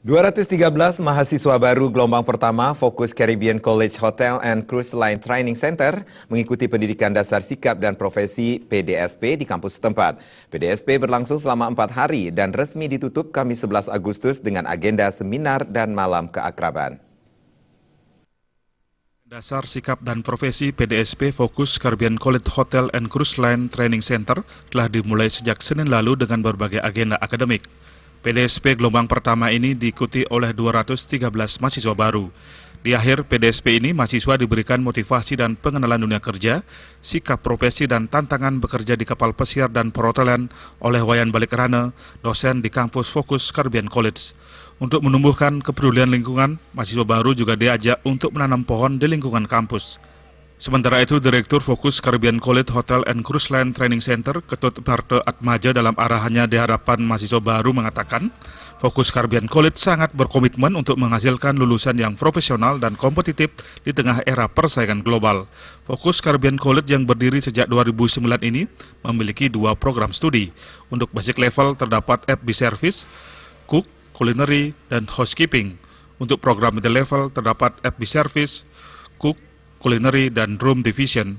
213 mahasiswa baru gelombang pertama Fokus Caribbean College Hotel and Cruise Line Training Center mengikuti pendidikan dasar sikap dan profesi PDSP di kampus setempat. PDSP berlangsung selama 4 hari dan resmi ditutup Kamis 11 Agustus dengan agenda seminar dan malam keakraban. Dasar sikap dan profesi PDSP Fokus Caribbean College Hotel and Cruise Line Training Center telah dimulai sejak Senin lalu dengan berbagai agenda akademik. PDSP gelombang pertama ini diikuti oleh 213 mahasiswa baru. Di akhir PDSP ini, mahasiswa diberikan motivasi dan pengenalan dunia kerja, sikap profesi dan tantangan bekerja di kapal pesiar dan perhotelan oleh Wayan Balikrana, dosen di kampus Fokus Caribbean College. Untuk menumbuhkan kepedulian lingkungan, mahasiswa baru juga diajak untuk menanam pohon di lingkungan kampus. Sementara itu, Direktur Fokus Caribbean College Hotel and Cruise Line Training Center, Ketut Marte Atmaja dalam arahannya di hadapan mahasiswa baru mengatakan, Fokus Caribbean College sangat berkomitmen untuk menghasilkan lulusan yang profesional dan kompetitif di tengah era persaingan global. Fokus Caribbean College yang berdiri sejak 2009 ini memiliki 2 program studi. Untuk basic level terdapat FB Service, Cook, Culinary, dan Housekeeping. Untuk program middle level terdapat FB Service, Cook, Culinary, dan Room Division.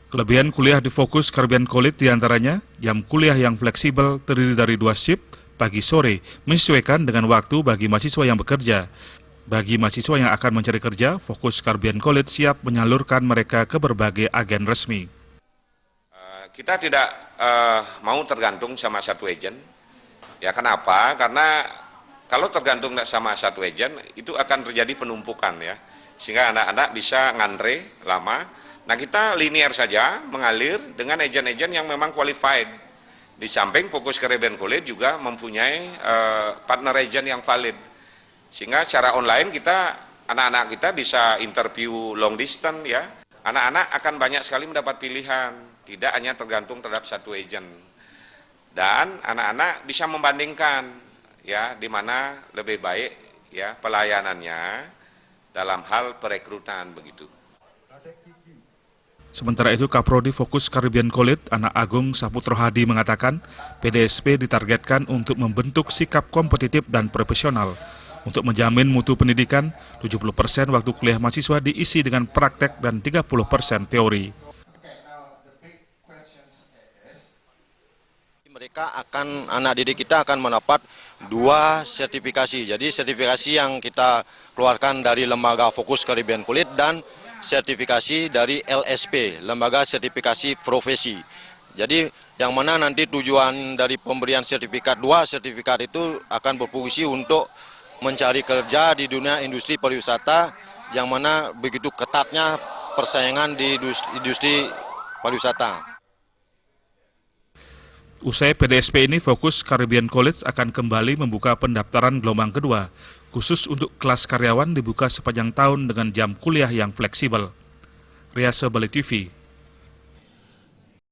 Kelebihan kuliah di Fokus Caribbean College diantaranya jam kuliah yang fleksibel terdiri dari 2 shift pagi-sore, menyesuaikan dengan waktu bagi mahasiswa yang bekerja. Bagi mahasiswa yang akan mencari kerja, Fokus Caribbean College siap menyalurkan mereka ke berbagai agen resmi. Kita tidak mau tergantung sama satu agen. Ya, kenapa? Karena kalau tergantung sama satu agen, itu akan terjadi penumpukan ya. Sehingga anak-anak bisa ngantre lama. Nah, kita linear saja mengalir dengan agen-agen yang memang qualified. Di samping Fokus Caribbean College juga mempunyai partner agen yang valid. Sehingga secara online anak-anak kita bisa interview long distance ya. Anak-anak akan banyak sekali mendapat pilihan, tidak hanya tergantung terhadap satu agen. Dan anak-anak bisa membandingkan ya di mana lebih baik ya pelayanannya dalam hal perekrutan begitu. Sementara itu, Kaprodi Fokus Caribbean College, Anak Agung Saputra Hadi mengatakan, PDSP ditargetkan untuk membentuk sikap kompetitif dan profesional. Untuk menjamin mutu pendidikan, 70% waktu kuliah mahasiswa diisi dengan praktek dan 30% teori. Anak didik kita akan mendapat 2 sertifikasi. Jadi sertifikasi yang kita keluarkan dari Lembaga Fokus Caribbean College dan sertifikasi dari LSP, Lembaga Sertifikasi Profesi. Jadi yang mana nanti tujuan dari pemberian sertifikat 2 sertifikat itu akan berfungsi untuk mencari kerja di dunia industri pariwisata yang mana begitu ketatnya persaingan di industri pariwisata. Usai PDSP ini, Fokus Caribbean College akan kembali membuka pendaftaran gelombang kedua, khusus untuk kelas karyawan dibuka sepanjang tahun dengan jam kuliah yang fleksibel. Riasa Bali TV.